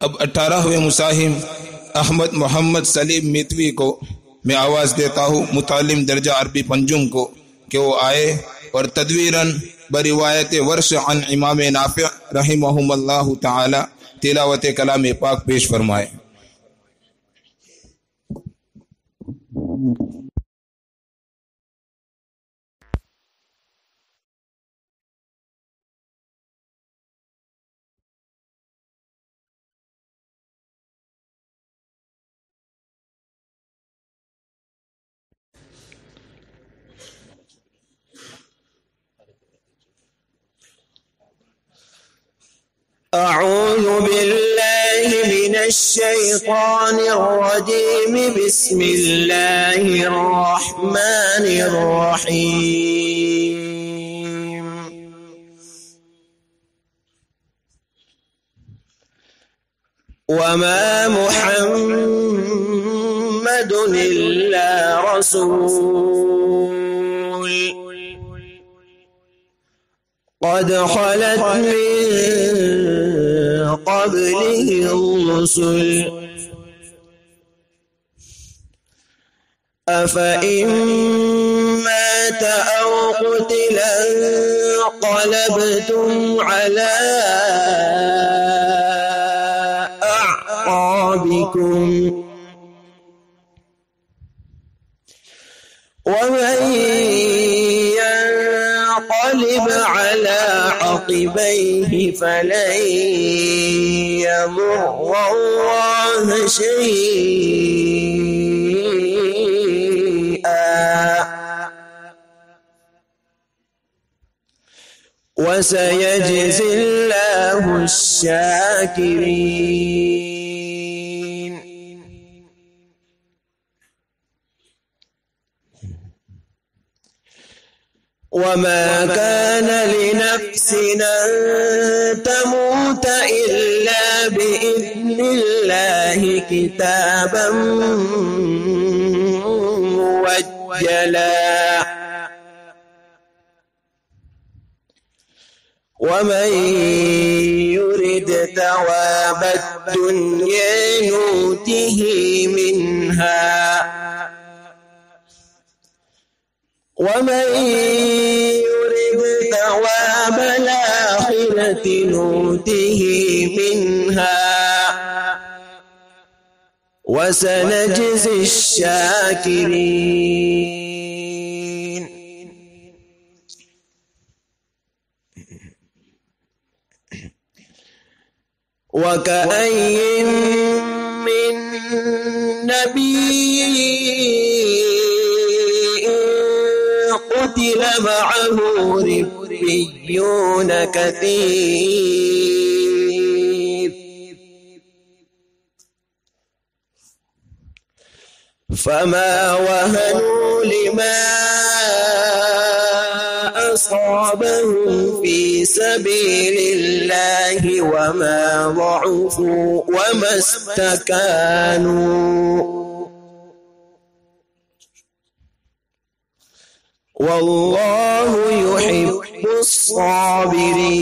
अब 18वें मुसाहिम अहमद मोहम्मद सलीम मितवी को मैं आवाज़ देता हूँ मुतालिम दर्जा अरबी पंजुम को कि वो आए और तदवीरन बरिवायत वर्ष अन इमाम नाफि रहिमहुमुल्लाह ताला तिलावत कलाम पाक पेश फरमाए। أعوذ بالله من الشيطان الرجيم بسم الله الرحمن الرحيم وما محمد إلا رسول قد خلت من قبله الرسل أفإن مات أو قتل انقلبتم على أعقابكم ومن ينقلب على عقبيه فلن يضر الله شيئا وسيجزي الله الشاكرين. وما كان لنفس أن تموت إلا بإذن الله كتابا موجلا ومن يرد ثواب الدنيا نؤته منها ومن يرد ثواب الآخرة نؤته منها وسنجزي الشاكرين. وكأين من نبي قتل معه ربيون كثير فما وهنوا لما أصابهم في سبيل الله وما ضعفوا وما استكانوا والله يحب الصابرين.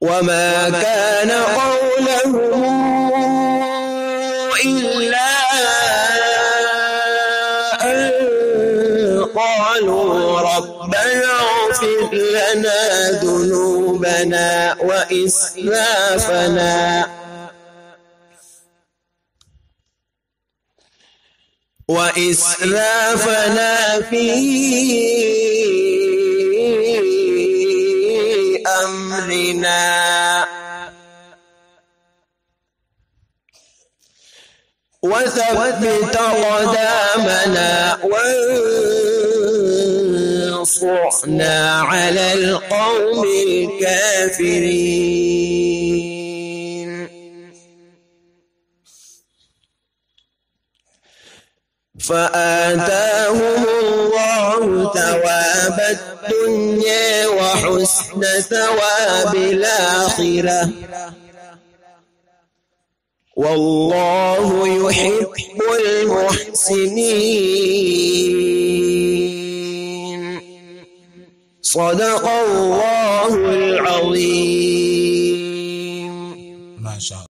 وما كان قولهم إلا أن قالوا ربنا اغفر لنا ذنوبنا وإسرافنا في أمرنا وثبت قدامنا وانصرنا على القوم الكافرين. فآتاهم الله ثواب الدنيا وحسن ثواب الآخرة والله يحب المحسنين. صدق الله العظيم. ما شاء الله.